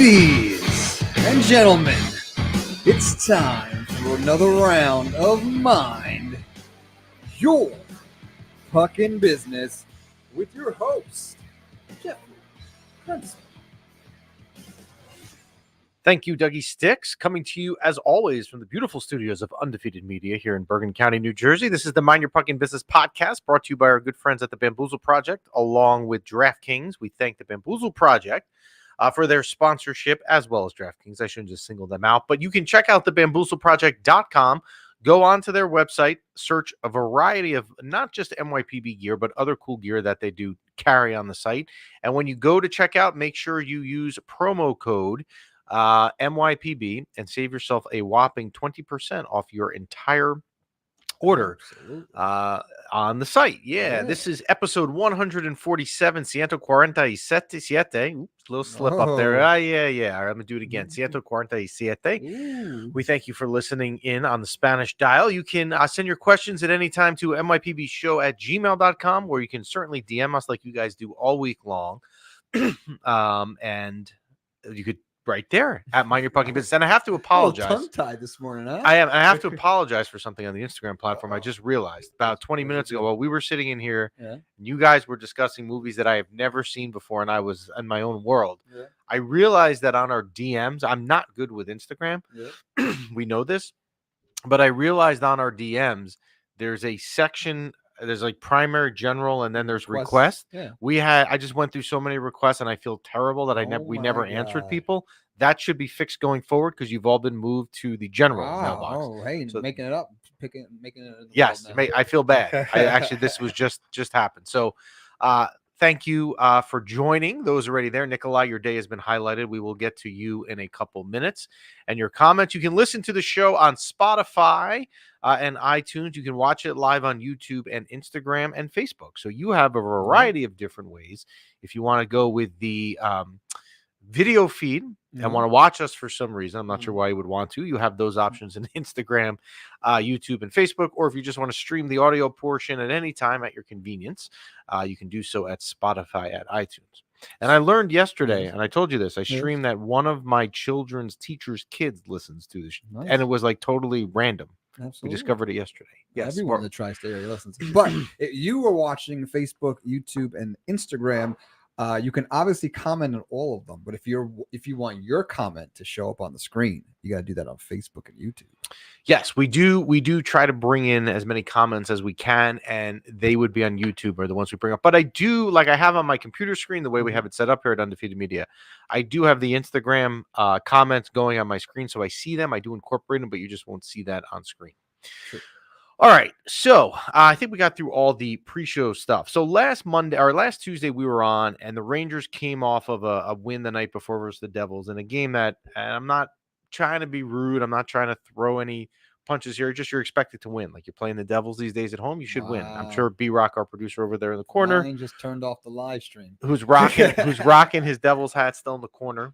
Ladies and gentlemen, it's time for another round of Mind Your Fucking Business with your host, Jeffrey Prince. Thank you, Dougie Sticks, coming to you as always from the beautiful studios of Undefeated Media here in Bergen County, New Jersey. This is the Mind Your Fucking Business podcast brought to you by our good friends at the Bamboozle Project, along with DraftKings. We thank the Bamboozle Project for their sponsorship, as well as DraftKings. I shouldn't just single them out, but you can check out the bamboozleproject.com. Go onto their website, search a variety of not just MYPB gear, but other cool gear that they do carry on the site. And when you go to check out, make sure you use promo code MYPB and save yourself a whopping 20% off your entire order on the site. Yeah, this is episode 147, 147. Oops, little slip up there. Yeah. All right, I'm going to do it again. 147. We thank you for listening in on the Spanish dial. You can send your questions at any time to mypbshow@gmail.com, where you can certainly DM us like you guys do all week long. And you could right there at Mind Your Fucking Business. And I have to apologize. Tongue-tied this morning, huh? I have to apologize for something on the Instagram platform. I just realized about 20 minutes ago while we were sitting in here, and you guys were discussing movies that I have never seen before, and I was in my own world. Yeah. I realized that on our DMs, I'm not good with Instagram. Yeah. We know this, but I realized on our DMs, there's a section. There's like primary, general, and then there's request. Yeah. I just went through so many requests, and I feel terrible that we never answered people. That should be fixed going forward because you've all been moved to the general mailbox. Oh, hey, so, making it up, making it. Yes, I feel bad. This was just happened. So, thank you for joining. Those already there, Nikolai, your day has been highlighted. We will get to you in a couple minutes and your comments. You can listen to the show on Spotify and iTunes. You can watch it live on YouTube and Instagram and Facebook. So you have a variety of different ways. If you want to go with the video feed and want to watch us for some reason, I'm not sure why you would want to. You have those options in Instagram, YouTube, and Facebook. Or if you just want to stream the audio portion at any time at your convenience, you can do so at Spotify, at iTunes. And I learned yesterday, and I told you this, I streamed that one of my children's teacher's kids listens to this, and it was like totally random. Absolutely. We discovered it yesterday. Yes, everyone in the tri-state area listens. But if you were watching Facebook, YouTube, and Instagram, you can obviously comment on all of them. But if you want your comment to show up on the screen, you got to do that on Facebook and YouTube. Yes, we do. We do try to bring in as many comments as we can, and they would be on YouTube or the ones we bring up. But I do, like I have on my computer screen, the way we have it set up here at Undefeated Media, I do have the Instagram comments going on my screen, so I see them. I do incorporate them, but you just won't see that on screen. Sure. All right, so I think we got through all the pre-show stuff. So last Tuesday we were on, and the Rangers came off of a win the night before versus the Devils in a game that, and I'm not trying to be rude, I'm not trying to throw any punches here, just you're expected to win. Like you're playing the Devils these days at home, you should win. I'm sure B-Rock, our producer over there in the corner, just turned off the live stream, who's rocking his Devils hat still in the corner.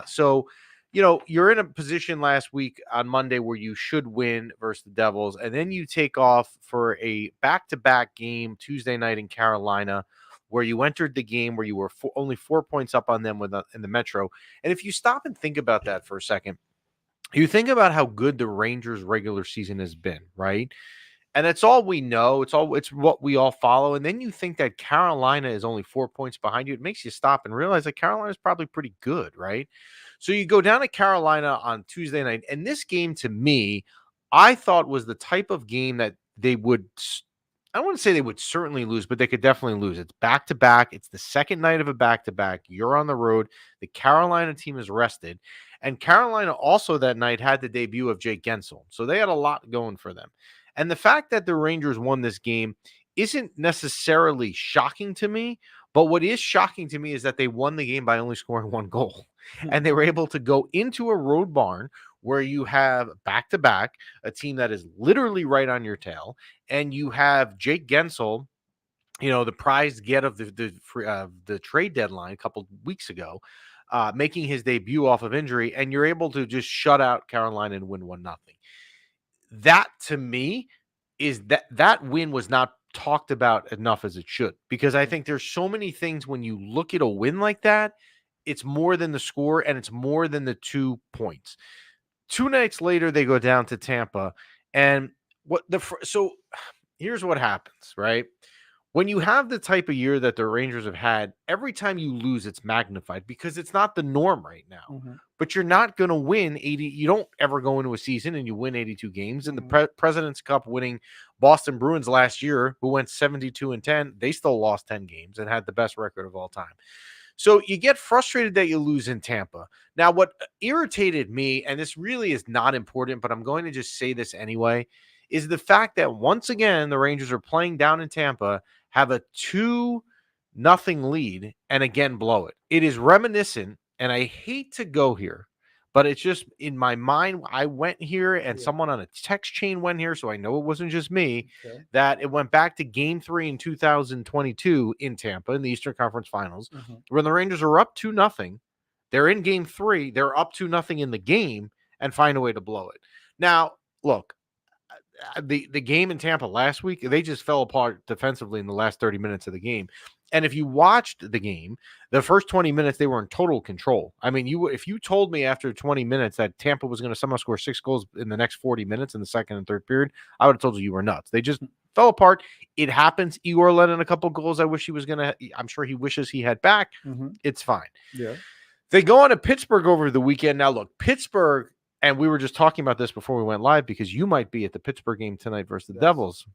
So you're in a position last week on Monday where you should win versus the Devils, and then you take off for a back-to-back game Tuesday night in Carolina, where you entered the game where you were only 4 points up on them in the Metro. And if you stop and think about that for a second, you think about how good the Rangers' regular season has been, right? And it's all we know. It's what we all follow. And then you think that Carolina is only 4 points behind you. It makes you stop and realize that Carolina is probably pretty good, right? So you go down to Carolina on Tuesday night. And this game, to me, I thought was the type of game that they would, I don't want to say they would certainly lose, but they could definitely lose. It's back-to-back. It's the second night of a back-to-back. You're on the road. The Carolina team is rested. And Carolina also that night had the debut of Jake Gensel. So they had a lot going for them. And the fact that the Rangers won this game isn't necessarily shocking to me, but what is shocking to me is that they won the game by only scoring one goal. And they were able to go into a road barn where you have back-to-back, a team that is literally right on your tail, and you have Jake Gensel, the prized get of the trade deadline a couple weeks ago, making his debut off of injury, and you're able to just shut out Carolina and win 1-0. That, to me, is that win was not talked about enough as it should, because I think there's so many things when you look at a win like that, it's more than the score, and it's more than the 2 points. 2 nights later, they go down to Tampa, and so here's what happens, right? When you have the type of year that the Rangers have had, every time you lose, it's magnified because it's not the norm right now. Mm-hmm. But you're not going to win 80. You don't ever go into a season and you win 82 games. And the President's Cup winning Boston Bruins last year, who went 72-10, they still lost 10 games and had the best record of all time. So you get frustrated that you lose in Tampa. Now, what irritated me, and this really is not important, but I'm going to just say this anyway, is the fact that once again, the Rangers are playing down in Tampa, have a 2-0 lead, and again blow it. It is reminiscent, and I hate to go here, but it's just in my mind. I went here, and someone on a text chain went here, so I know it wasn't just me, that it went back to Game 3 in 2022 in Tampa in the Eastern Conference Finals, when the Rangers are up 2-0. They're in Game 3. They're up 2-0 in the game and find a way to blow it. Now, look, the game in Tampa last week, they just fell apart defensively in the last 30 minutes of the game. And if you watched the game, the first 20 minutes, they were in total control. I mean, if you told me after 20 minutes that Tampa was going to somehow score 6 goals in the next 40 minutes in the second and third period, I would have told you were nuts. They just fell apart. It happens. Igor let in a couple goals. I'm sure he wishes he had back. It's fine. Yeah. They go on to Pittsburgh over the weekend. Now, look, Pittsburgh, and we were just talking about this before we went live because you might be at the Pittsburgh game tonight versus the Devils,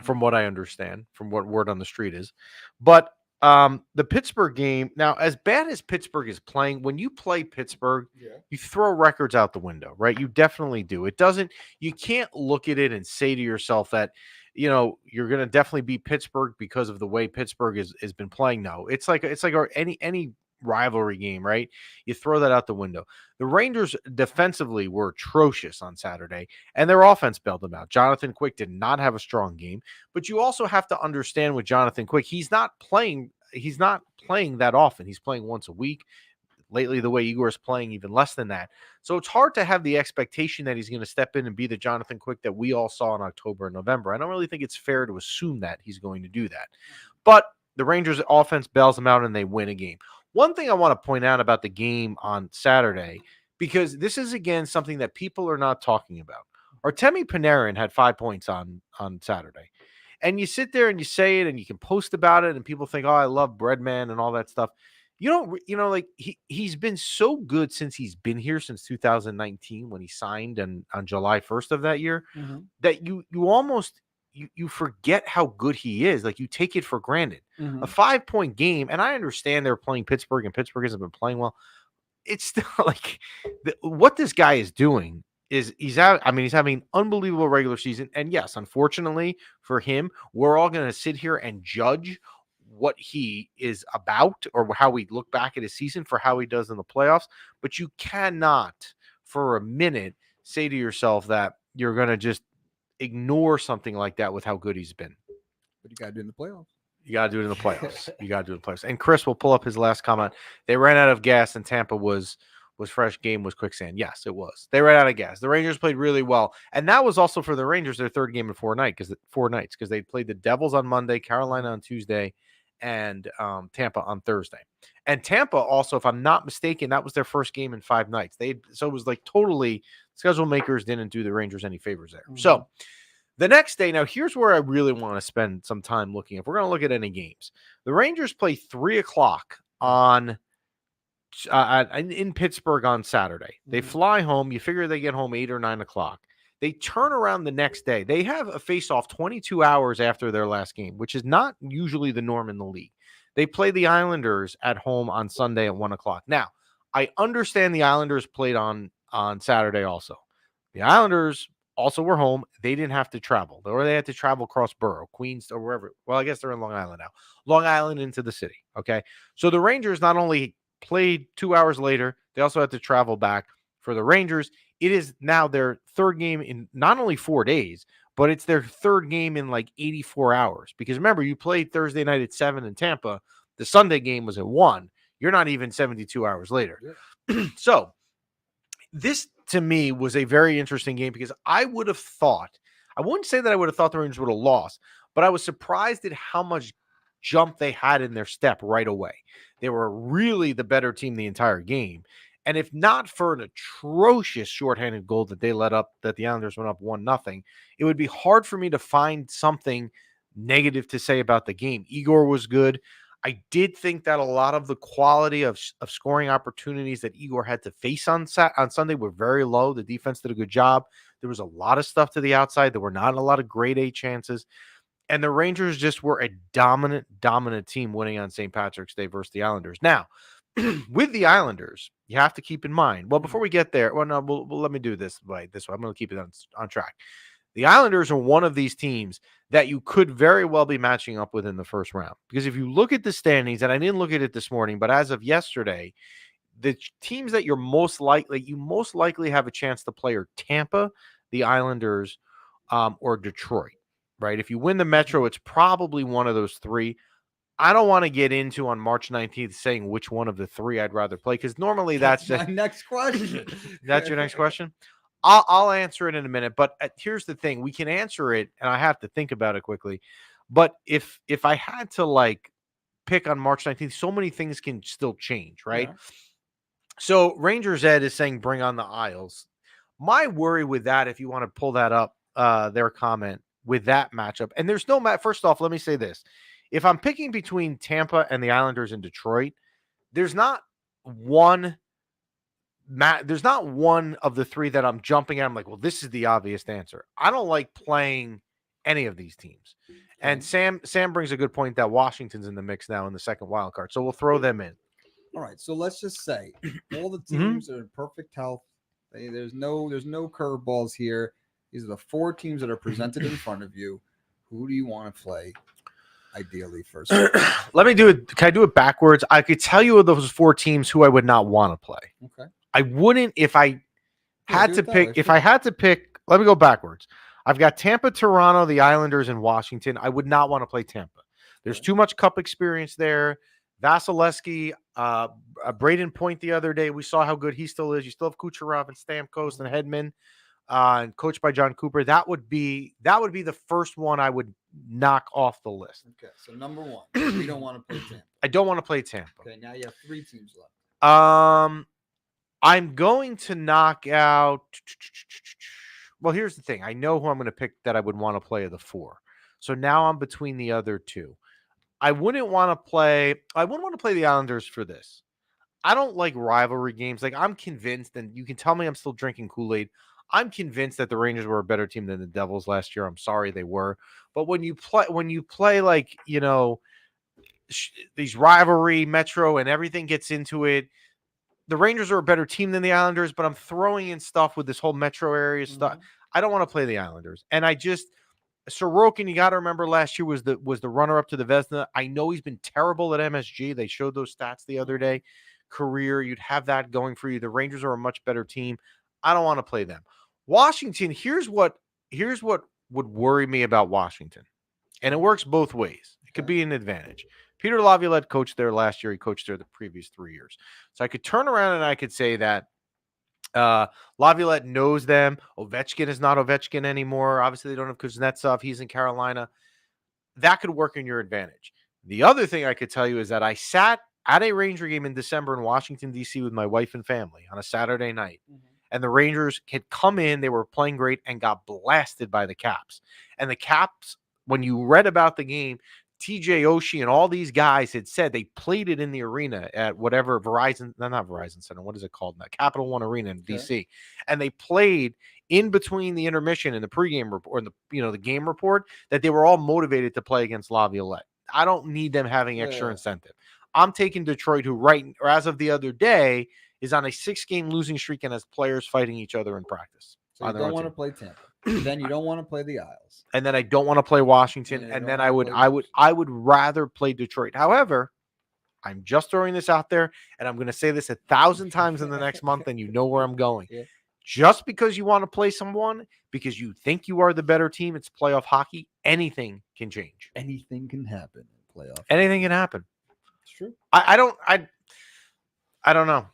from what I understand, from what word on the street is. But the Pittsburgh game, now, as bad as Pittsburgh is playing, when you play Pittsburgh, you throw records out the window, right? You definitely do. You can't look at it and say to yourself that, you're going to definitely beat Pittsburgh because of the way Pittsburgh has been playing. No, it's like any rivalry game, right? You throw that out the window. The Rangers defensively were atrocious on Saturday, and their offense bailed them out. Jonathan Quick did not have a strong game, but you also have to understand with Jonathan Quick, he's not playing that often. He's playing once a week. Lately, the way Igor is playing, even less than that. So it's hard to have the expectation that he's going to step in and be the Jonathan Quick that we all saw in October and November. I don't really think it's fair to assume that he's going to do that. But the Rangers offense bails them out and they win a game. One thing I want to point out about the game on Saturday, because this is, again, something that people are not talking about. Artemi Panarin had 5 points on Saturday. And you sit there and you say it and you can post about it and people think, oh, I love Breadman and all that stuff. He's been so good since he's been here since 2019 when he signed on July 1st of that year that you almost you forget how good he is. Like, you take it for granted. A 5-point game, and I understand they're playing Pittsburgh, and Pittsburgh hasn't been playing well. It's still like what this guy is doing is he's having an unbelievable regular season. And yes, unfortunately for him, we're all going to sit here and judge what he is about or how we look back at his season for how he does in the playoffs. But you cannot for a minute say to yourself that you're going to just ignore something like that with how good he's been. But you got to do it in the playoffs. You got to do it in the playoffs. You got to do it in the playoffs. And Chris will pull up his last comment. They ran out of gas and Tampa was fresh game was quicksand. Yes, it was. They ran out of gas. The Rangers played really well. And that was also for the Rangers their third game in 4 nights because they played the Devils on Monday, Carolina on Tuesday, and Tampa on Thursday. And Tampa also, if I'm not mistaken, that was their first game in 5 nights. So it was like totally schedule makers didn't do the Rangers any favors there. So the next day, now here's where I really want to spend some time looking. If we're going to look at any games, the Rangers play 3:00 in Pittsburgh on Saturday. They fly home. You figure they get home 8 or 9 o'clock. They turn around the next day. They have a face-off 22 hours after their last game, which is not usually the norm in the league. They play the Islanders at home on Sunday at 1 o'clock. Now, I understand the Islanders played on Saturday also. The Islanders also were home. They didn't have to travel. Or they had to travel across Borough, Queens, or wherever. Well, I guess they're in Long Island now. Long Island into the city, okay? So the Rangers not only played 2 hours later, they also had to travel back. For the Rangers, it is now their third game in not only 4 days, but it's their third game in like 84 hours. Because remember, you played Thursday night at 7 in Tampa. The Sunday game was at 1. You're not even 72 hours later. Yeah. So this, to me, was a very interesting game because I would have thought, I wouldn't say that I would have thought the Rangers would have lost, but I was surprised at how much jump they had in their step right away. They were really the better team the entire game. And if not for an atrocious shorthanded goal that they let up, that the Islanders went up 1-0, it would be hard for me to find something negative to say about the game. Igor was good. I did think that a lot of the quality of scoring opportunities that Igor had to face on Sunday were very low. The defense did a good job. There was a lot of stuff to the outside. There were not a lot of grade A chances. And the Rangers just were a dominant team winning on St. Patrick's Day versus the Islanders. Now, with the Islanders, you have to keep in mind, well, before we get there, let me do this way. I'm going to keep it on track. The Islanders are one of these teams that you could very well be matching up with in the first round. Because if you look at the standings, and I didn't look at it this morning, but as of yesterday, the teams that you most likely have a chance to play are Tampa, the Islanders, or Detroit, right? If you win the Metro, it's probably one of those three. I don't want to get into on March 19th saying which one of the three I'd rather play, because normally that's my next question. That's your next question? I'll answer it in a minute, but here's the thing. We can answer it, and I have to think about it quickly. But if I had to pick on March 19th, so many things can still change, right? Yeah. So Rangers Ed is saying bring on the Isles. My worry with that, if you want to pull that up, their comment with that matchup, and there's no first off, let me say this. If I'm picking between Tampa and the Islanders in Detroit, there's not one of the three that I'm jumping at. I'm like, well, this is the obvious answer. I don't like playing any of these teams. And Sam brings a good point that Washington's in the mix now in the second wild card. So we'll throw them in. All right. So let's just say all the teams are in perfect health. There's no curveballs here. These are the four teams that are presented in front of you. Who do you want to play? Ideally first. Let me do it. Can I do it backwards? I could tell you of those four teams who I would not want to play. Okay. I wouldn't if I had to pick. If I had to pick, let me go backwards. I've got Tampa, Toronto, the Islanders, and Washington. I would not want to play Tampa. There's too much cup experience there. Vasilevsky, Braden Point the other day, we saw how good he still is. You still have Kucherov and Stamkos and Hedman, and coached by John Cooper. That would be the first one I would knock off the list. Okay, so number one, you don't want to play Tampa. I don't want to play Tampa. Okay, now you have three teams left. I'm going to knock out. Well, here's the thing. I know who I'm going to pick that I would want to play of the four. So now I'm between the other two. I wouldn't want to play the Islanders for this. I don't like rivalry games. I'm convinced, and you can tell me I'm still drinking Kool-Aid. I'm convinced that the Rangers were a better team than the Devils last year. I'm sorry they were. But when you play these rivalry Metro and everything gets into it, the Rangers are a better team than the Islanders, but I'm throwing in stuff with this whole Metro area stuff. I don't want to play the Islanders. And Sorokin, you got to remember last year was the runner-up to the Vezina. I know he's been terrible at MSG. They showed those stats the other day. Career, you'd have that going for you. The Rangers are a much better team. I don't want to play them. Washington, here's what would worry me about Washington. And it works both ways. It could be an advantage. Peter Laviolette coached there last year. He coached there the previous 3 years. So I could turn around and I could say that Laviolette knows them. Ovechkin is not Ovechkin anymore. Obviously, they don't have Kuznetsov. He's in Carolina. That could work in your advantage. The other thing I could tell you is that I sat at a Ranger game in December in Washington, D.C. with my wife and family on a Saturday night. And the Rangers had come in. They were playing great and got blasted by the Caps. And the Caps, when you read about the game, TJ Oshie and all these guys had said they played it in the arena at whatever not Verizon Center. What is it called now? Capital One Arena in DC. And they played in between the intermission and the pregame report, or the game report, that they were all motivated to play against Laviolette. I don't need them having extra incentive. I'm taking Detroit, who as of the other day is on a 6-game losing streak and has players fighting each other in practice. So you don't want to play Tampa. Then you don't want to play the Isles. And then I don't want to play Washington. And then I would rather play Detroit. However, I'm just throwing this out there, and I'm going to say this 1,000 times in the next month, and you know where I'm going. Yeah. Just because you want to play someone, because you think you are the better team, it's playoff hockey, anything can change. Anything can happen in playoff. Anything can happen. It's true. I don't know.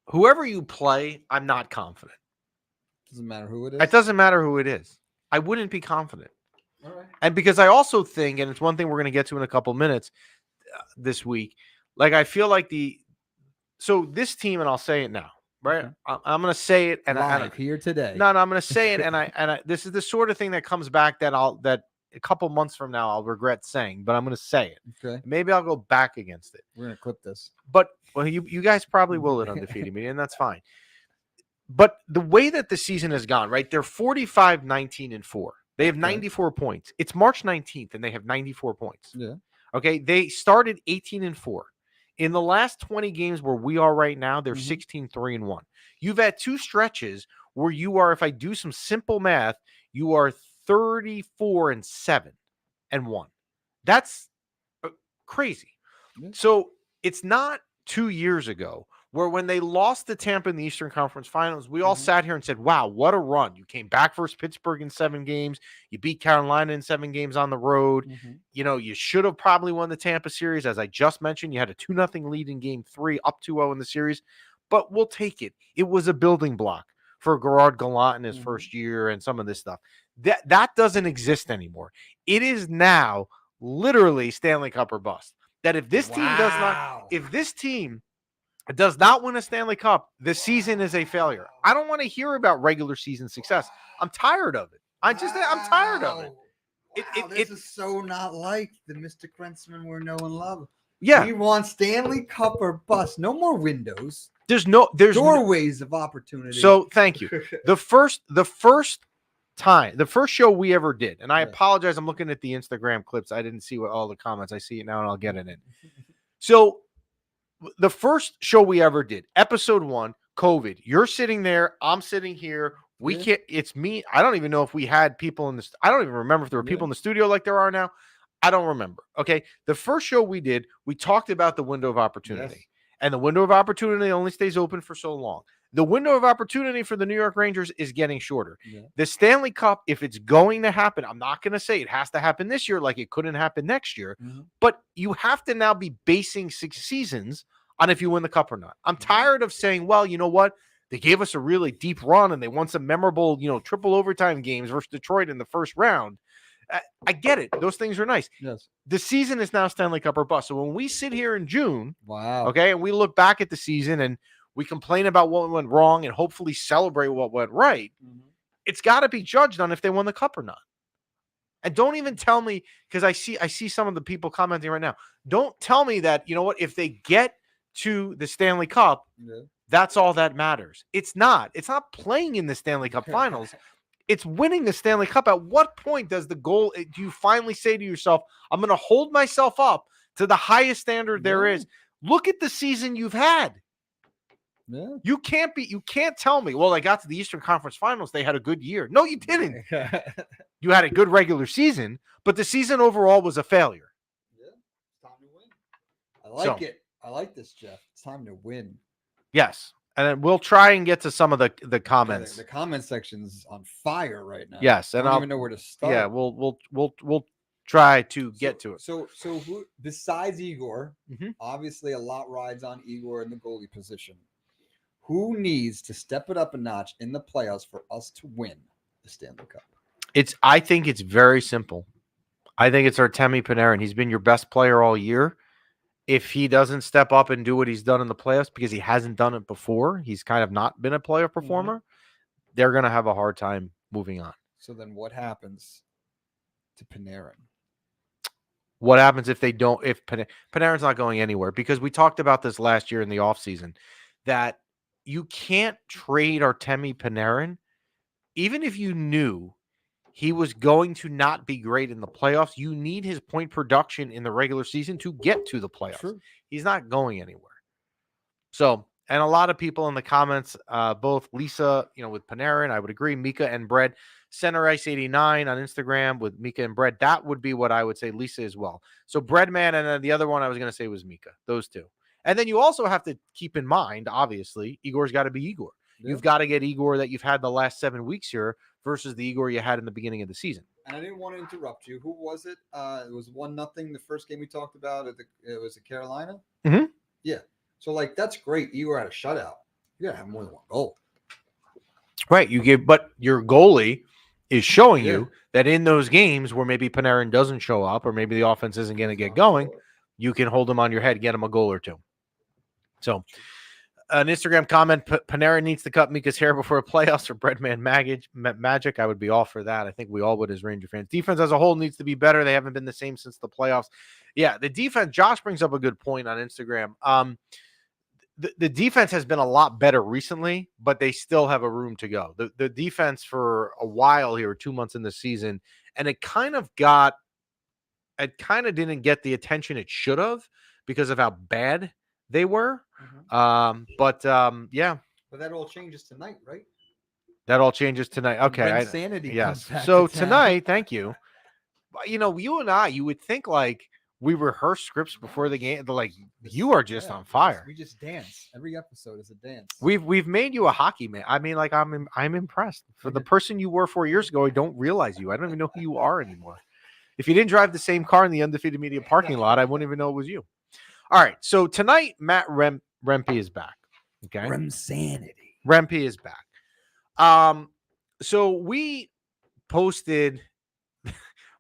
Whoever you play, I'm not confident. Doesn't matter who it is. It doesn't matter who it is. I wouldn't be confident. All right. And because I also think, and it's one thing we're going to get to in a couple minutes this week, like I feel like this team, and I'll say it now, right? Okay. I'm going to say it, and Live here today. No, I'm going to say it, and this is the sort of thing that comes back that a couple months from now I'll regret saying, but I'm going to say it. Okay. Maybe I'll go back against it. We're going to clip this. But well, you guys probably will at Undefeated Media, and that's fine. But the way that the season has gone, right? They're 45-19-4. They have 94 points. It's March 19th, and they have 94 points. Yeah. Okay. They started 18-4. In the last 20 games where we are right now, they're 16-3-1. You've had two stretches where you are, if I do some simple math, you are 34-7-1. That's crazy. Yeah. So it's not 2 years ago where when they lost to Tampa in the Eastern Conference Finals, we all sat here and said, wow, what a run. You came back versus Pittsburgh in 7 games. You beat Carolina in 7 games on the road. You know, you should have probably won the Tampa series. As I just mentioned, you had a 2-0 lead in game 3, up 2-0 in the series. But we'll take it. It was a building block for Gerard Gallant in his first year and some of this stuff. That doesn't exist anymore. It is now literally Stanley Cup or bust. That if this team does not win a Stanley Cup, the season is a failure. I don't want to hear about regular season success. I'm tired of it. I'm tired of it. This is so not like the Mr. Krentzman we know and love. Yeah. We want Stanley Cup or bust. No more windows. There's doorways of opportunity. So thank you. The first show we ever did, and I apologize, I'm looking at the Instagram clips. I didn't see all the comments. I see it now and I'll get it in. So the first show we ever did, episode 1, COVID. You're sitting there, I'm sitting here. We can't, it's me. I don't even know if we had people in this. I don't even remember if there were people in the studio like there are now. I don't remember. Okay. The first show we did, we talked about the window of opportunity. Yes. And the window of opportunity only stays open for so long. The window of opportunity for the New York Rangers is getting shorter. Yeah. The Stanley Cup, if it's going to happen, I'm not going to say it has to happen this year like it couldn't happen next year, but you have to now be basing 6 seasons on if you win the Cup or not. I'm tired of saying, well, you know what? They gave us a really deep run and they won some memorable, triple overtime games versus Detroit in the first round. I get it. Those things are nice. Yes. The season is now Stanley Cup or bust. So when we sit here in June, okay, and we look back at the season and we complain about what went wrong and hopefully celebrate what went right, it's got to be judged on if they won the Cup or not. And don't even tell me, because I see some of the people commenting right now. Don't tell me that, you know what, if they get to the Stanley Cup, that's all that matters. It's not. It's not playing in the Stanley Cup Finals. It's winning the Stanley Cup. At what point do you finally say to yourself, I'm going to hold myself up to the highest standard there is? Look at the season you've had. Yeah. You can't tell me, well, I got to the Eastern Conference Finals. They had a good year. No, you didn't. You had a good regular season, but the season overall was a failure. Yeah. It's time to win. I like it. I like this, Jeff. It's time to win. Yes. And then we'll try and get to some of the comments. The comment section's on fire right now. Yes, and I don't even know where to start. Yeah, we'll try to get to it. So who besides Igor? Obviously, a lot rides on Igor in the goalie position. Who needs to step it up a notch in the playoffs for us to win the Stanley Cup? I think it's very simple. I think it's Artemi Panarin. He's been your best player all year. If he doesn't step up and do what he's done in the playoffs, because he hasn't done it before, he's kind of not been a playoff performer, they're going to have a hard time moving on. So then what happens to Panarin? What happens if they don't, if Panarin's not going anywhere? Because we talked about this last year in the offseason, that you can't trade Artemi Panarin, even if you knew he was going to not be great in the playoffs. You need his point production in the regular season to get to the playoffs. True. He's not going anywhere. So, and a lot of people in the comments, both Lisa, with Panarin, I would agree, Mika and Brett, Center Ice 89 on Instagram with Mika and Brett. That would be what I would say, Lisa as well. So Breadman, and then the other one I was going to say was Mika, those two. And then you also have to keep in mind, obviously, Igor's got to be Igor. Yeah. You've got to get Igor that you've had the last 7 weeks here versus the Igor you had in the beginning of the season. And I didn't want to interrupt you. Who was it? It was 1-0 the first game we talked about. It was at Carolina. Mm-hmm. Yeah. So, that's great. Igor had a shutout. You got to have more than one goal. Right. But your goalie is showing Yeah. you that in those games where maybe Panarin doesn't show up or maybe the offense isn't going to get going, you can hold him on your head, get him a goal or two. So an Instagram comment, Panarin needs to cut Mika's hair before the playoffs or Breadman magic. I would be all for that. I think we all would as Ranger fans. Defense as a whole needs to be better. They haven't been the same since the playoffs. Yeah, the defense, Josh brings up a good point on Instagram. The defense has been a lot better recently, but they still have a room to go. The defense for a while here, 2 months in the season, and it kind of didn't get the attention it should have because of how bad they were. Mm-hmm. Yeah. But that all changes tonight, right? That all changes tonight. Okay. Insanity. Yes. So tonight, thank you. You and I, you would think like we rehearse scripts before the game. Like you are just on fire. We just dance. Every episode is a dance. We've made you a hockey man. I mean, like I'm impressed. For the person you were 4 years ago, I don't realize you. I don't even know who you are anymore. If you didn't drive the same car in the Undefeated Media parking lot, I wouldn't even know it was you. All right. So tonight, Matt Rempe is back. Okay. Rempe is back. So we posted.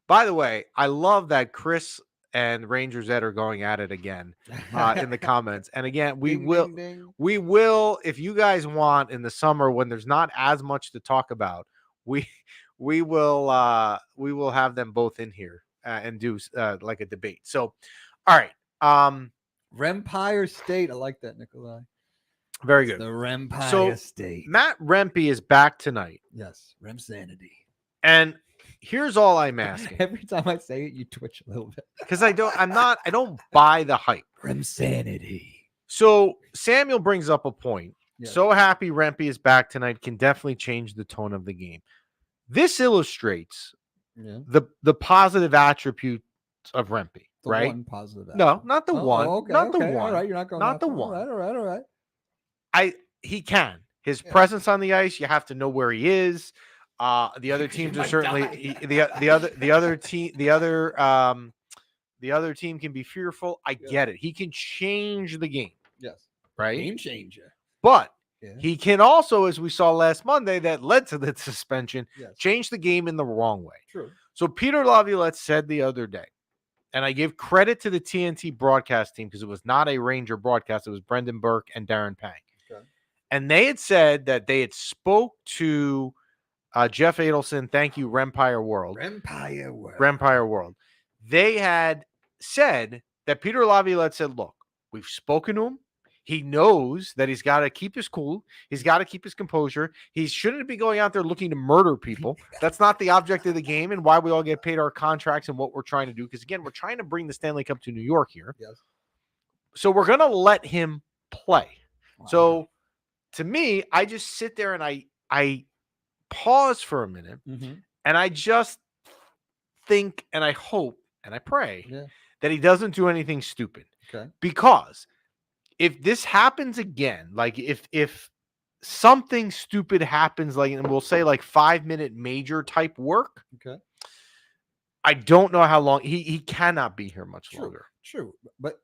By the way, I love that Chris and Rangers Ed are going at it again in the comments. And again, we will, if you guys want in the summer when there's not as much to talk about, we will have them both in here and do like a debate. So, all right. Rempire State. I like that, Nikolai. Very good. The Rempire State. Matt Rempe is back tonight. Yes. Remsanity. And here's all I'm asking. Every time I say it, you twitch a little bit. Because I don't buy the hype. Remsanity. So Samuel brings up a point. Yes. So happy Rempe is back tonight can definitely change the tone of the game. This illustrates the positive attributes of Rempe, right? One positive attribute. No, not the one. Okay, not the one. one. All right, you're not going. Not the one. All right. He can. His presence on the ice, you have to know where he is. The other teams are certainly the other team can be fearful. I get it. He can change the game. Yes. Right? Game changer. But he can also, as we saw last Monday, that led to the suspension, change the game in the wrong way. True. So Peter Laviolette said the other day, and I give credit to the TNT broadcast team because it was not a Ranger broadcast. It was Brendan Burke and Darren Pang. Okay. And they had said that they had spoke to Jeff Adelson. Thank you, Rempire World. Rempire World. They had said that Peter Laviolette said, look, we've spoken to him. He knows that he's got to keep his cool. He's got to keep his composure. He shouldn't be going out there looking to murder people. That's not the object of the game and why we all get paid our contracts and what we're trying to do. Because, again, we're trying to bring the Stanley Cup to New York here. Yes. So we're going to let him play. Wow. So, to me, I just sit there and I pause for a minute and I just think and I hope and I pray that he doesn't do anything stupid. Okay. Because if this happens again, like if something stupid happens, like, and we'll say like 5-minute major type work. Okay. I don't know how long he cannot be here much longer. True. But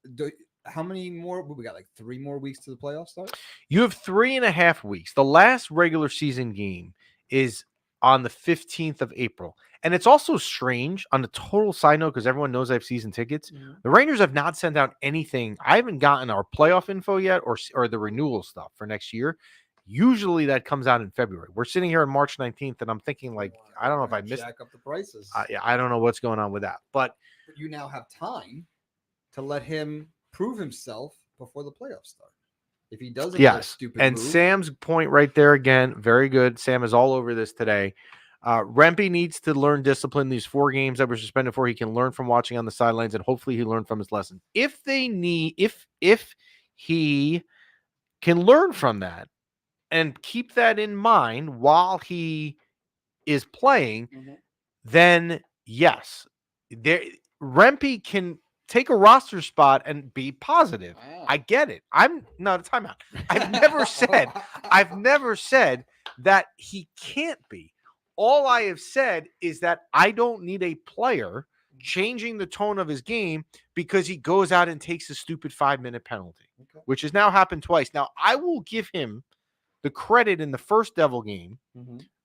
how many more? We got like 3 more weeks to the playoffs start. You have 3.5 weeks. The last regular season game is on the 15th of April. And it's also strange on a total side note, because everyone knows I have season tickets. Mm-hmm. The Rangers have not sent out anything. I haven't gotten our playoff info yet or the renewal stuff for next year. Usually that comes out in February. We're sitting here on March 19th, and I'm thinking, like, I don't know if I missed. Jack up the prices. I don't know what's going on with that. But you now have time to let him prove himself before the playoffs start. If he doesn't, stupid and move. Sam's point right there again, very good. Sam is all over this today. Rempe needs to learn discipline. These 4 games that were suspended for, he can learn from watching on the sidelines, and hopefully he learned from his lesson. If he can learn from that and keep that in mind while he is playing, then yes, Rempe can take a roster spot and be positive. Wow. I get it. Timeout. I've never said that he can't be. All I have said is that I don't need a player changing the tone of his game because he goes out and takes a stupid 5-minute penalty, which has now happened twice. Now, I will give him the credit in the first Devil game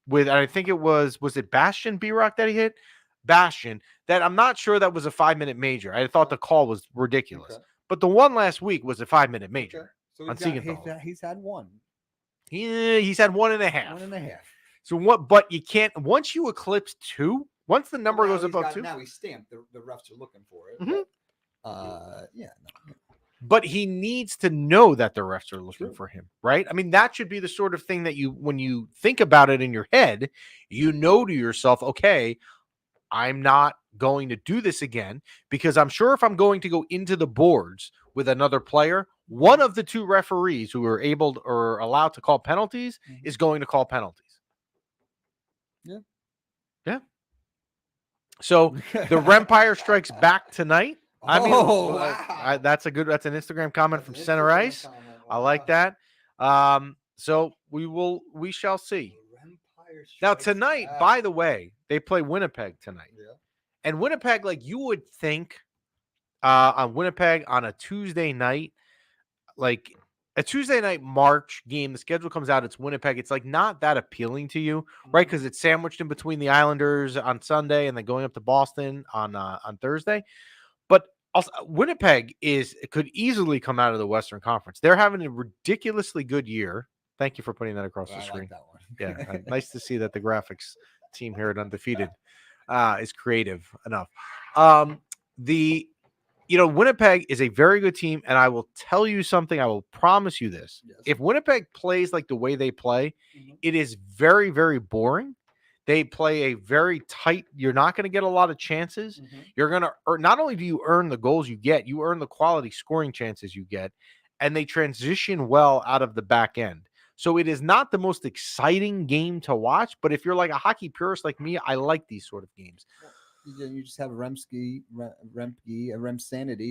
with, and I think it was it Bastion B-Rock that he hit? Bastion, that I'm not sure that was a 5-minute major. I thought the call was ridiculous. Okay. But the one last week was a 5-minute major. Okay. So on he's Siegenthaler. he's had one. He's had 1.5. 1.5. So what? But you can't, once you eclipse 2, once the number goes above 2. Now he's stamped. The refs are looking for it. Mhm. But, yeah. No. But he needs to know that the refs are looking True. for him, right? I mean, that should be the sort of thing that you, when you think about it in your head, you know to yourself, okay, I'm not going to do this again, because I'm sure if I'm going to go into the boards with another player, one of the 2 referees who are able to, or allowed to call penalties is going to call penalties. Yeah. Yeah. So the Rempire strikes back tonight. I mean, wow. that's an Instagram comment from Center Ice. Wow. I like that. So we shall see. Now tonight, by the way, they play Winnipeg tonight. Yeah. And Winnipeg, like you would think, on Winnipeg on a Tuesday night, like a Tuesday night March game, the schedule comes out, it's Winnipeg. It's like not that appealing to you, right? Because it's sandwiched in between the Islanders on Sunday and then going up to Boston on Thursday. But also, Winnipeg could easily come out of the Western Conference. They're having a ridiculously good year. Thank you for putting that across the screen. Like that one. Yeah, nice to see that the graphics team here at Undefeated is creative enough. Winnipeg is a very good team, and I will tell you something. I will promise you this. Yes. If Winnipeg plays like the way they play, it is very, very boring. They play a very tight, you're not going to get a lot of chances. You're going to earn, not only do you earn the goals you get, you earn the quality scoring chances you get, and they transition well out of the back end. So it is not the most exciting game to watch, but if you're like a hockey purist like me, I like these sort of games. You just have a Remsanity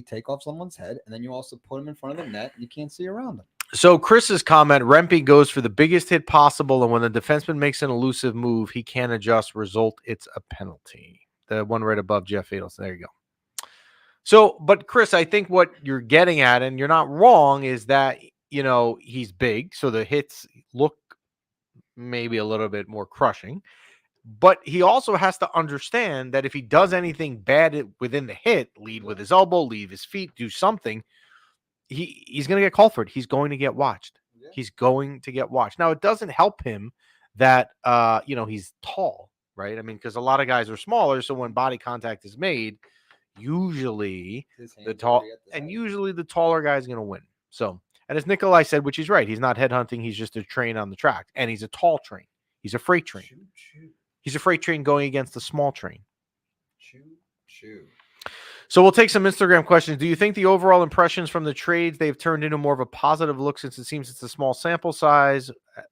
take off someone's head, and then you also put him in front of the net, and you can't see around them. So Chris's comment, Rempe goes for the biggest hit possible, and when the defenseman makes an elusive move, he can't adjust. Result, it's a penalty. The one right above Jeff Adelson. There you go. So, but Chris, I think what you're getting at, and you're not wrong, is that, he's big, so the hits look maybe a little bit more crushing. But he also has to understand that if he does anything bad within the hit, lead with his elbow, leave his feet, do something, he's going to get called for it. He's going to get watched. Yeah. He's going to get watched. Now, it doesn't help him that, he's tall, right? I mean, because a lot of guys are smaller, so when body contact is made, usually the taller guy is going to win. So, and as Nikolai said, which he's right, he's not headhunting. He's just a train on the track, and he's a tall train. He's a freight train. He's a freight train going against a small train. So we'll take some Instagram questions. Do you think the overall impressions from the trades, they've turned into more of a positive look since it seems it's a small sample size,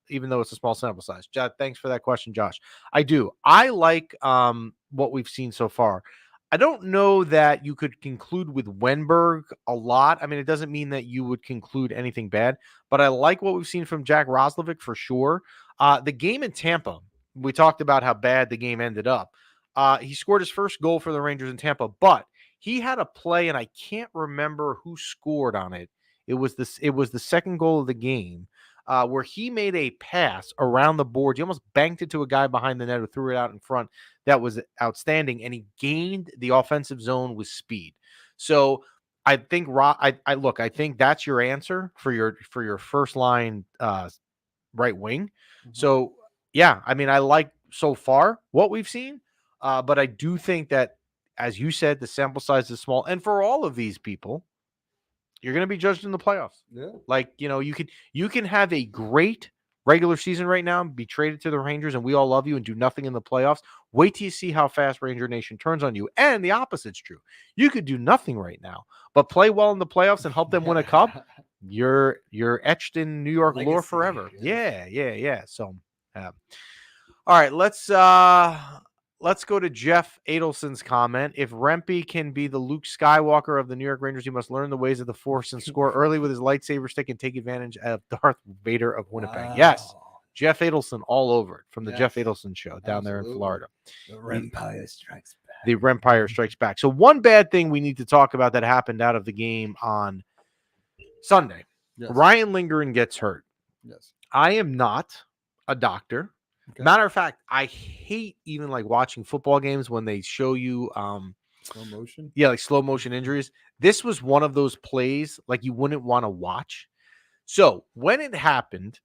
even though it's a small sample size? Thanks for that question, Josh. I do. I like what we've seen so far. I don't know that you could conclude with Wenberg a lot. I mean, it doesn't mean that you would conclude anything bad, but I like what we've seen from Jack Roslovic for sure. The game in Tampa, we talked about how bad the game ended up. He scored his first goal for the Rangers in Tampa, but he had a play, and I can't remember who scored on it. It was the second goal of the game, where he made a pass around the boards. He almost banked it to a guy behind the net who threw it out in front. That was outstanding, and he gained the offensive zone with speed. So I think I think that's your answer for your first line right wing. So yeah, I mean, I like so far what we've seen, but I do think that, as you said, the sample size is small, and for all of these people, you're going to be judged in the playoffs. Yeah, like you can have a great regular season right now, be traded to the Rangers, and we all love you, and do nothing in the playoffs. Wait till you see how fast Ranger Nation turns on you, and the opposite's true. You could do nothing right now, but play well in the playoffs and help them win a cup. You're etched in New York lore forever. Yes. Yeah. So, all right, let's go to Jeff Adelson's comment. If Rempe can be the Luke Skywalker of the New York Rangers, he must learn the ways of the Force and score early with his lightsaber stick and take advantage of Darth Vader of Winnipeg. Wow. Yes, Jeff Adelson all over it from the Jeff Adelson show down there in Florida. The Rempire strikes back. The Rempire strikes back. So one bad thing we need to talk about that happened out of the game on Sunday. Yes. Ryan Lindgren gets hurt. Yes. I am not a doctor. Okay. Matter of fact, I hate even like watching football games when they show you Slow motion. like slow motion injuries. This was one of those plays like you wouldn't want to watch. So when it happened,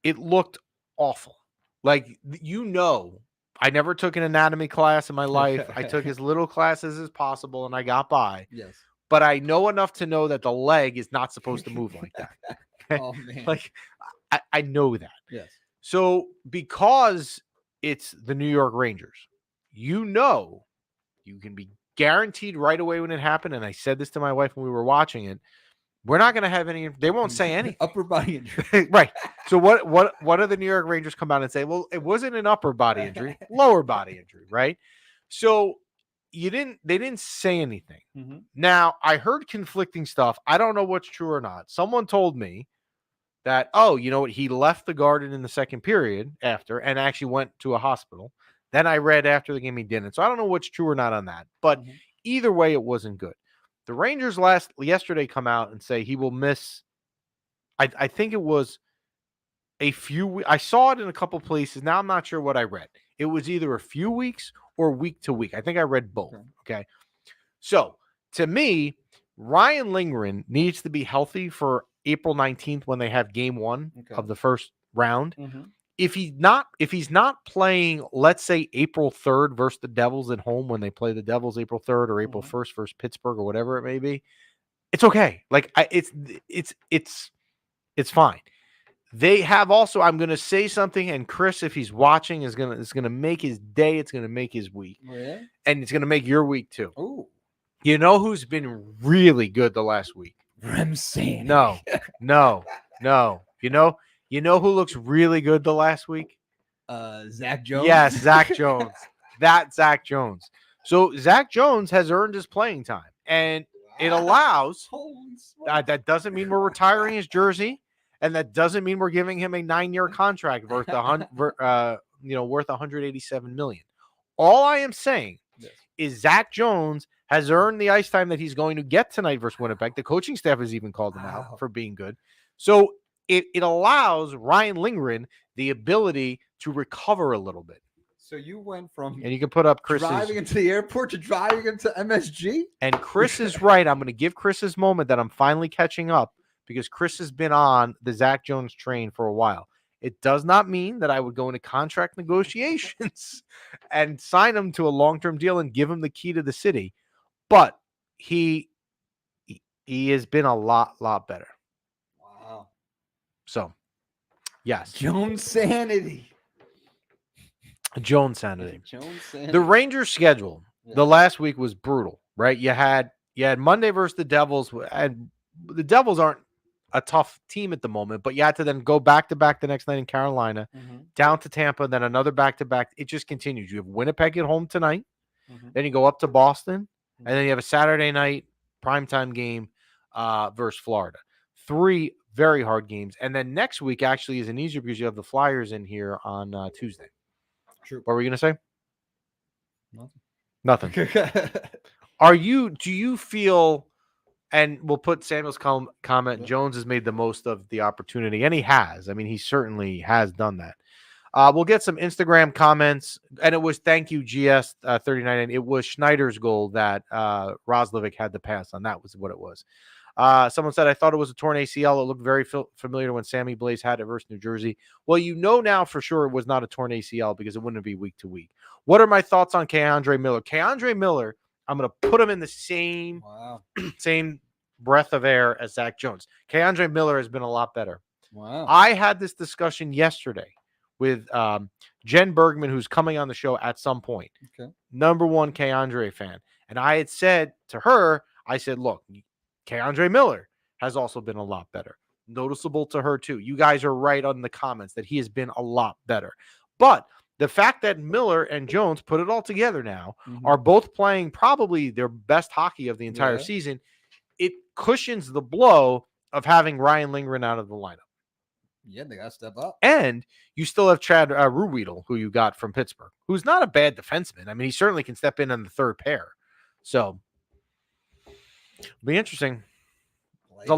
it looked awful. Like, I never took an anatomy class in my life. I took as little classes as possible and I got by. Yes. But I know enough to know that the leg is not supposed to move like that. Oh man. Like, I know that. Yes. So because it's the New York Rangers, you can be guaranteed right away when it happened. And I said this to my wife when we were watching it. We're not going to have any. They won't say anything. Upper body injury. Right. So what do the New York Rangers come out and say? Well, it wasn't an upper body injury, lower body injury, right? So they didn't say anything. Mm-hmm. Now, I heard conflicting stuff. I don't know what's true or not. Someone told me that, oh, you know what? He left the Garden in the second period after and actually went to a hospital. Then I read after the game he didn't. So I don't know what's true or not on that. But either way, it wasn't good. The Rangers yesterday come out and say he will miss. I think it was a few. I saw it in a couple places. Now I'm not sure what I read. It was either a few weeks or week to week. I think I read both. Okay. So to me, Ryan Lindgren needs to be healthy for April 19th when they have game 1 of the first round. Mm-hmm. If he's not playing, let's say April 3rd versus the Devils at home when they play the Devils April 3rd or April 1st versus Pittsburgh or whatever it may be, it's okay. Like it's fine. They have also, I'm going to say something, and Chris, if he's watching, is going to make his day. It's going to make his week. Oh, yeah? And it's going to make your week too. Oh, You know who's been really good the last week? Rempe. No. You know who looks really good the last week? Zach Jones. Yes, Zach Jones. That Zach Jones. So Zach Jones has earned his playing time, and it allows. That doesn't mean we're retiring his jersey, and that doesn't mean we're giving him a 9-year contract worth worth $187 million. All I am saying is Zach Jones has earned the ice time that he's going to get tonight versus Winnipeg. The coaching staff has even called him out for being good. So it allows Ryan Lindgren the ability to recover a little bit. So you went from and you can put up Chris's driving into the airport to driving into MSG. And Chris is right. I'm going to give Chris his moment that I'm finally catching up because Chris has been on the Zach Jones train for a while. It does not mean that I would go into contract negotiations and sign him to a long-term deal and give him the key to the city. But he has been a lot better. Wow. So, yes. Jones sanity. Jones sanity. The Rangers schedule the last week was brutal, right? You had Monday versus the Devils, and the Devils aren't a tough team at the moment, but you had to then go back-to-back the next night in Carolina, down to Tampa, then another back-to-back. It just continues. You have Winnipeg at home tonight, then you go up to Boston, and then you have a Saturday night primetime game versus Florida. 3 very hard games. And then next week actually is an easier because you have the Flyers in here on Tuesday. True. What were you going to say? Nothing. Do you feel, and we'll put Samuel's comment, Jones has made the most of the opportunity, and he has. I mean, he certainly has done that. We'll get some Instagram comments, and it was thank you, GS39. It was Schneider's goal that Roslovic had to pass on. That was what it was. Someone said, I thought it was a torn ACL. It looked very familiar when Sammy Blaze had it versus New Jersey. Well, you know now for sure it was not a torn ACL because it wouldn't be week to week. What are my thoughts on K'Andre Miller? K'Andre Miller, I'm going to put him in the same breath of air as Zach Jones. K'Andre Miller has been a lot better. Wow. I had this discussion yesterday with Jen Bergman, who's coming on the show at some point. Okay. Number one K'Andre fan. And I had said to her, I said, look, K'Andre Miller has also been a lot better. Noticeable to her too. You guys are right on the comments that he has been a lot better. But the fact that Miller and Jones, put it all together now, are both playing probably their best hockey of the entire season, it cushions the blow of having Ryan Lindgren out of the lineup. Yeah, they got to step up. And you still have Chad Ruhwedel, who you got from Pittsburgh, who's not a bad defenseman. I mean, he certainly can step in on the third pair. So, it'll be interesting. There's a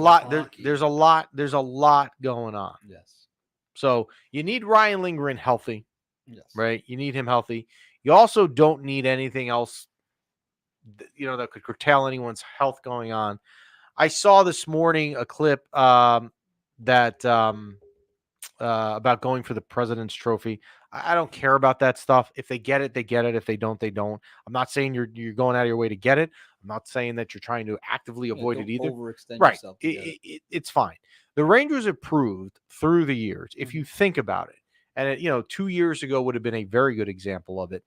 lot. There's a lot going on. Yes. So you need Ryan Lindgren healthy. Yes. right? You need him healthy. You also don't need anything else, that could curtail anyone's health going on. I saw this morning a clip that about going for the President's Trophy. I don't care about that stuff. If they get it, they get it. If they don't, they don't. I'm not saying you're going out of your way to get it. I'm not saying that you're trying to actively avoid it either. Overextend Right. yourself. It's fine. The Rangers have proved through the years, if you think about it, and 2 years ago would have been a very good example of it.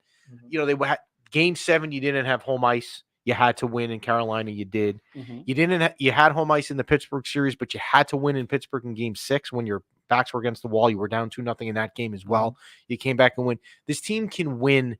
They had Game 7, you didn't have home ice. You had to win in Carolina. You did. You had home ice in the Pittsburgh series, but you had to win in Pittsburgh in Game 6 when your backs were against the wall. You were down 2-0 in that game as well. You came back and win. This team can win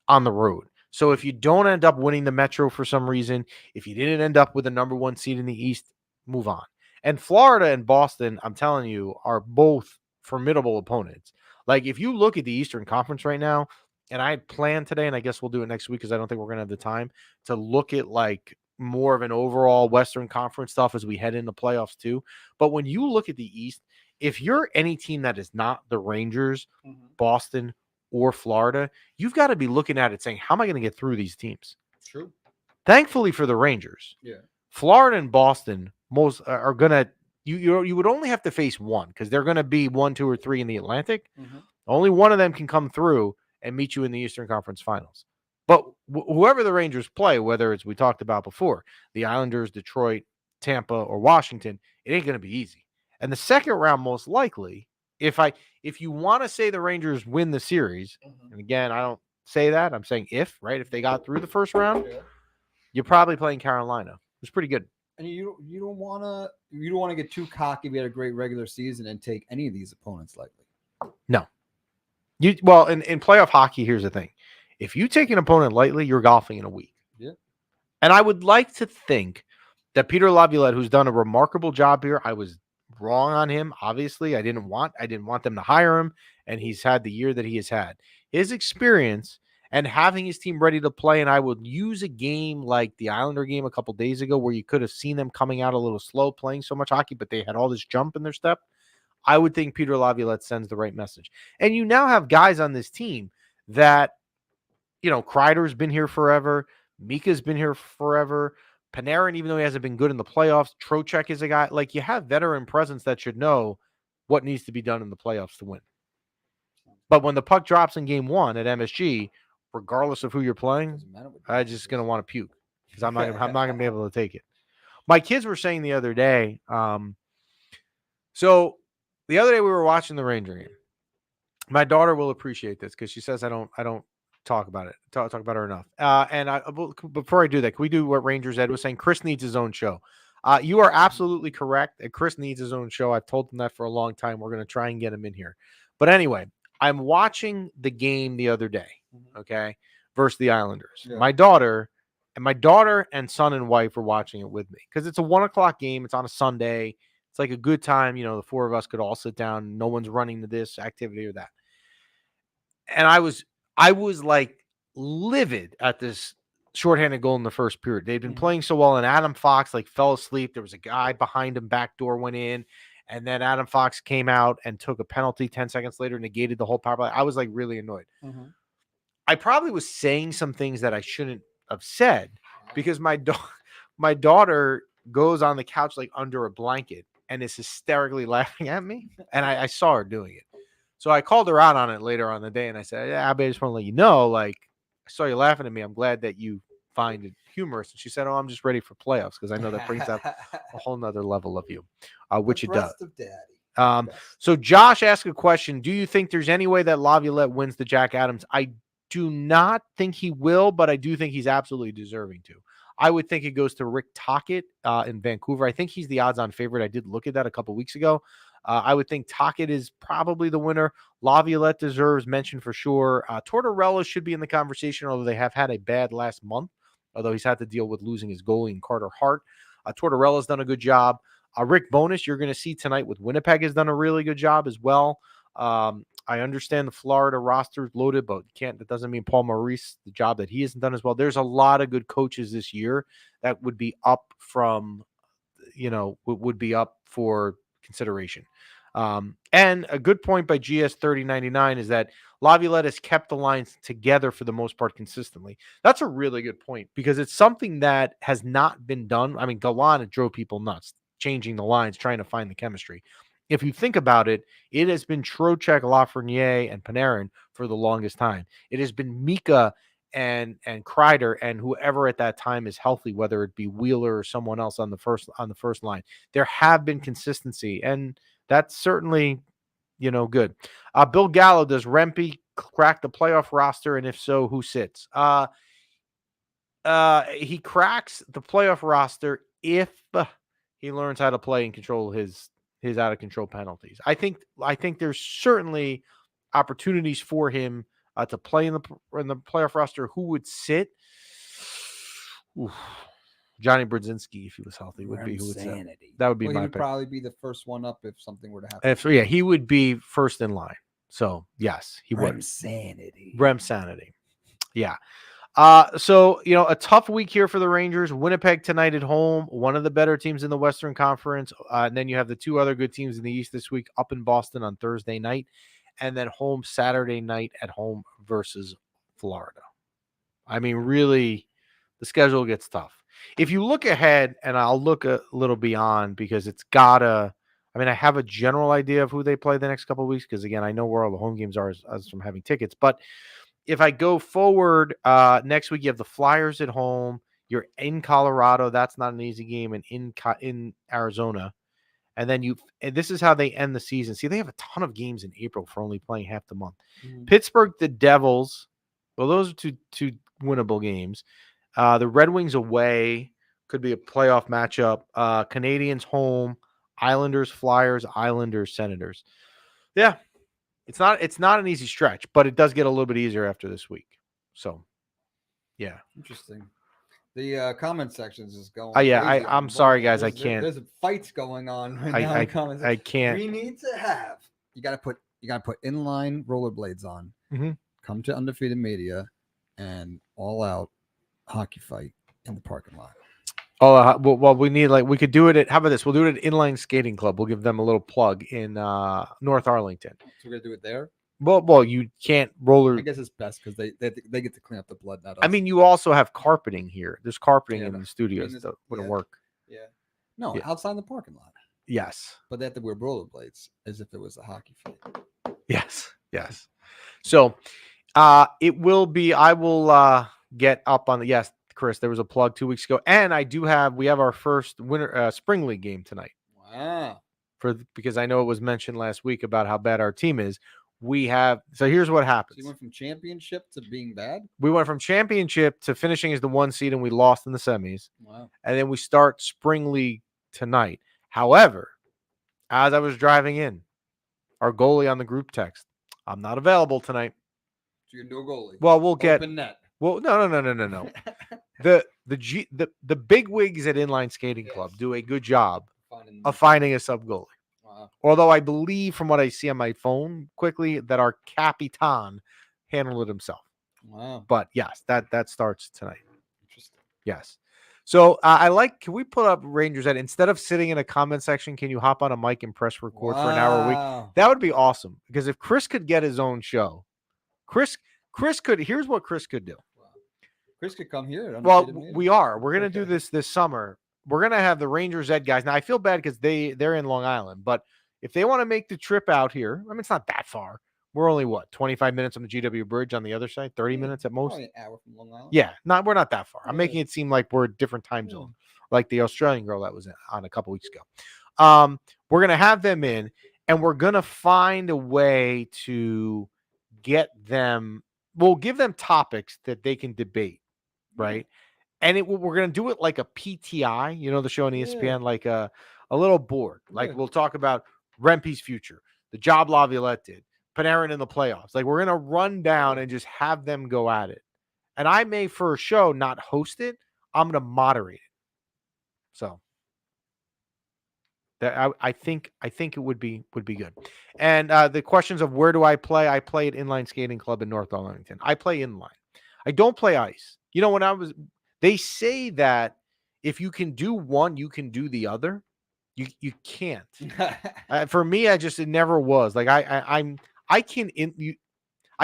on the road. So if you don't end up winning the Metro for some reason, if you didn't end up with the number 1 seed in the East, move on. And Florida and Boston, I'm telling you, are both formidable opponents. Like if you look at the Eastern Conference right now, and I had planned today, and I guess we'll do it next week because I don't think we're going to have the time to look at like more of an overall Western Conference stuff as we head into playoffs too. But when you look at the East, if you're any team that is not the Rangers, Boston, or Florida, you've got to be looking at it saying, how am I going to get through these teams? True. Thankfully for the Rangers, Florida and Boston most are going to, you would only have to face one because they're going to be 1, 2, or 3 in the Atlantic. Only one of them can come through and meet you in the Eastern Conference Finals. But whoever the Rangers play, whether it's we talked about before, the Islanders, Detroit, Tampa, or Washington, it ain't going to be easy. And the second round, most likely, if you want to say the Rangers win the series, and again, I don't say that, I'm saying if they got through the first round, you're probably playing Carolina. It's pretty good. And you don't want to get too cocky. We had a great regular season and take any of these opponents lightly. No. In playoff hockey, here's the thing. If you take an opponent lightly, you're golfing in a week. Yeah. And I would like to think that Peter Laviolette, who's done a remarkable job here, I was wrong on him. Obviously, I didn't want them to hire him, and he's had the year that he has had. His experience and having his team ready to play, and I would use a game like the Islander game a couple days ago where you could have seen them coming out a little slow, playing so much hockey, but they had all this jump in their step. I would think Peter Laviolette sends the right message. And you now have guys on this team that, Kreider's been here forever. Mika's been here forever. Panarin, even though he hasn't been good in the playoffs, Trocheck is a guy. Like, you have veteran presence that should know what needs to be done in the playoffs to win. But when the puck drops in game 1 at MSG, regardless of who you're playing, I'm just going to want to puke because I'm not going to be able to take it. My kids were saying the other day, so the other day we were watching the Ranger game. My daughter will appreciate this because she says I don't talk about it, talk about her enough. Before I do that, can we do what Rangers Ed was saying? Chris needs his own show. You are absolutely correct. Chris needs his own show. I've told him that for a long time. We're going to try and get him in here. But anyway, I'm watching the game the other day, okay, versus the Islanders. Yeah. My daughter and son and wife were watching it with me because it's a 1:00 game. It's on a Sunday. It's like a good time. The 4 of us could all sit down. No one's running to this activity or that. And I was like livid at this shorthanded goal in the first period. They'd been playing so well, and Adam Fox fell asleep. There was a guy behind him, back door went in, and then Adam Fox came out and took a penalty 10 seconds later, negated the whole power play. I was really annoyed. I probably was saying some things that I shouldn't have said because my daughter goes on the couch under a blanket and is hysterically laughing at me, and I saw her doing it. So I called her out on it later on the day, and I said, "Yeah, Abby, I just want to let you know, I saw you laughing at me. I'm glad that you find it humorous." And she said, "Oh, I'm just ready for playoffs because I know that brings up a whole nother level of you," which it does. So Josh asked a question: do you think there's any way that Laviolette wins the Jack Adams? I do not think he will, but I do think he's absolutely deserving to. I would think it goes to Rick Tocchet in Vancouver. I think he's the odds-on favorite. I did look at that a couple weeks ago. I would think Tocchet is probably the winner. Laviolette deserves mention for sure. Tortorella should be in the conversation, although they have had a bad last month, although he's had to deal with losing his goalie and Carter Hart. Tortorella's done a good job. Rick Bowness, you're going to see tonight with Winnipeg, has done a really good job as well. I understand the Florida roster is loaded, but that doesn't mean Paul Maurice, the job that he hasn't done as well. There's a lot of good coaches this year that would be up would be up for consideration. And a good point by GS3099 is that Laviolette has kept the lines together for the most part consistently. That's a really good point because it's something that has not been done. I mean, Gallant drove people nuts, changing the lines, trying to find the chemistry. If you think about it, it has been Trocheck, Lafreniere, and Panarin for the longest time. It has been Mika and Kreider and whoever at that time is healthy, whether it be Wheeler or someone else on the first line. There have been consistency, and that's certainly good. Bill Gallo, does Rempe crack the playoff roster, and if so, who sits? He cracks the playoff roster if he learns how to play and control his out of control penalties. I think there's certainly opportunities for him to play in the playoff roster. Who would sit? Oof. Johnny Brodzinski, if he was healthy, would be who would sit. That would be my he would pick. probably be the first one up if something were to happen. Yeah, he would be first in line. So yes, he would. Rem sanity. Yeah. So a tough week here for the Rangers. Winnipeg tonight at home, one of the better teams in the Western Conference. And then you have the two other good teams in the East this week, up in Boston on Thursday night, and then home Saturday night at home versus Florida. I mean, really, the schedule gets tough. If you look ahead, and I'll look a little beyond because it's gotta. I mean, I have a general idea of who they play the next couple of weeks because, again, I know where all the home games are as from having tickets. But if I go forward, next week you have the Flyers at home. You're in Colorado. That's not an easy game, and in Arizona. And then this is how they end the season. See, they have a ton of games in April for only playing half the month. Mm-hmm. Pittsburgh, the Devils. Well, those are two winnable games. The Red Wings away could be a playoff matchup. Canadians home. Islanders, Flyers, Islanders, Senators. Yeah, it's not an easy stretch, but it does get a little bit easier after this week. So, yeah, interesting. The comment sections is going. I'm sorry, guys. I can't. There's fights going on right now. In the comments. I can't. We need to have. You got to put inline rollerblades on. Mm-hmm. Come to Undefeated Media and all out hockey fight in the parking lot. Oh, well, we need we could do it at. How about this? We'll do it at Inline Skating Club. We'll give them a little plug in North Arlington. So we're gonna do it there. Well, you can't roller. I guess it's best because they get to clean up the blood. Not us. I mean, you also have carpeting here. There's carpeting in the studios that wouldn't work. Yeah. No, outside the parking lot. Yes. But they have to wear rollerblades as if it was a hockey fight. Yes. So, it will be. I will get up on the yes. Chris, there was a plug 2 weeks ago, and we have our first winter spring league game tonight. Wow! Because I know it was mentioned last week about how bad our team is. So here's what happens. So you went from championship to being bad? We went from championship to finishing as the 1 seed, and we lost in the semis. Wow! And then we start spring league tonight. However, as I was driving in, our goalie on the group text, I'm not available tonight. So you're no goalie. Well, we'll get open net. Well, no. The big wigs at Inline Skating Club do a good job of finding a sub goalie. Wow. Although I believe from what I see on my phone quickly that our Capitan handled it himself. Wow. But yes, that starts tonight. Interesting. Yes. So can we put up Rangers that instead of sitting in a comment section, can you hop on a mic and press record for an hour a week? That would be awesome. Because if Chris could get his own show, Chris could. Here's what Chris could do. Chris could come here. Well, we are. We're going to do this summer. We're going to have the Rangers Ed guys. Now, I feel bad because they're in Long Island. But if they want to make the trip out here, I mean, it's not that far. We're only, 25 minutes on the GW Bridge on the other side? 30 minutes at most? Probably an hour from Long Island. Yeah. We're not that far. I'm making it seem like we're a different time zone, like the Australian girl that was on a couple weeks ago. We're going to have them in, and we're going to find a way to get them. We'll give them topics that they can debate. Right. And we're going to do it like a PTI, the show on ESPN, like a little board. Like we'll talk about Rempe's future, the job Laviolette did, Panarin in the playoffs. Like we're going to run down and just have them go at it. And I may for a show not host it. I'm going to moderate it. So that I think it would be good. And the questions of where do I play? I play at Inline Skating Club in North Arlington. I play inline. I don't play ice. They say that if you can do one, you can do the other. You can't. For me, it never was. Like I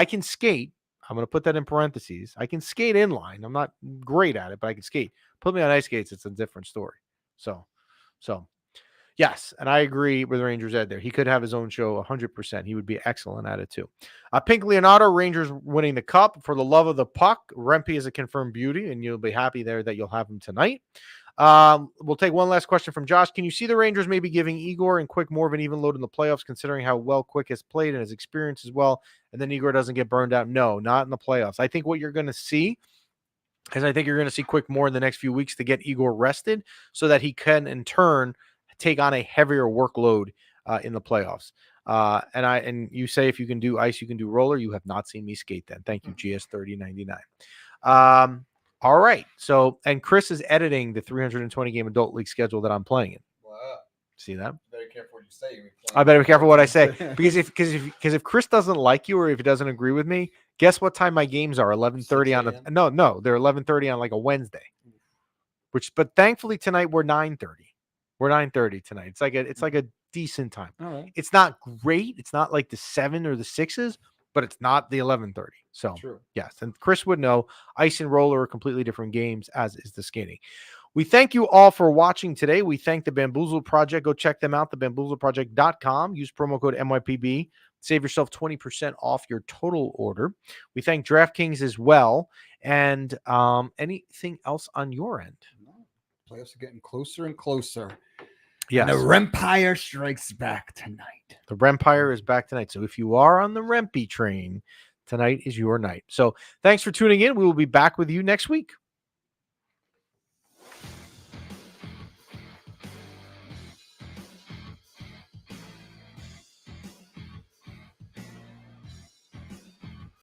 can skate. I'm going to put that in parentheses. I can skate inline. I'm not great at it, but I can skate. Put me on ice skates, it's a different story. So yes, and I agree with Rangers Ed there. He could have his own show 100%. He would be excellent at it too. Pink Leonardo, Rangers winning the cup. For the love of the puck, Rempe is a confirmed beauty, and you'll be happy there that you'll have him tonight. We'll take one last question from Josh. Can you see the Rangers maybe giving Igor and Quick more of an even load in the playoffs, considering how well Quick has played and his experience as well, and then Igor doesn't get burned out? No, not in the playoffs. I think what you're going to see is Quick more in the next few weeks to get Igor rested so that he can, in turn, take on a heavier workload in the playoffs. And you say if you can do ice, you can do roller. You have not seen me skate then. Thank you, GS3099. All right. So, and Chris is editing the 320 game adult league schedule that I'm playing in. Wow. See that? Very careful what you say. I better be careful what I say because if Chris doesn't like you or if he doesn't agree with me, guess what time my games are? 11:30 on no, they're 11:30 on like a Wednesday. But thankfully tonight we're 9:30. We're 9:30 tonight. It's like a decent time. All right. It's not great. It's not like the 7 or the 6s, but it's not the 11:30. So True. Yes, and Chris would know ice and roller are completely different games, as is the skating. We thank you all for watching today. We thank the Bamboozle Project. Go check them out, thebamboozleproject.com. Use promo code MYPB. Save yourself 20% off your total order. We thank DraftKings as well. And anything else on your end? No. Playoffs are getting closer and closer. Yes. And the Rempire strikes back tonight. The Rempire is back tonight. So if you are on the Rempe train, tonight is your night. So thanks for tuning in. We will be back with you next week.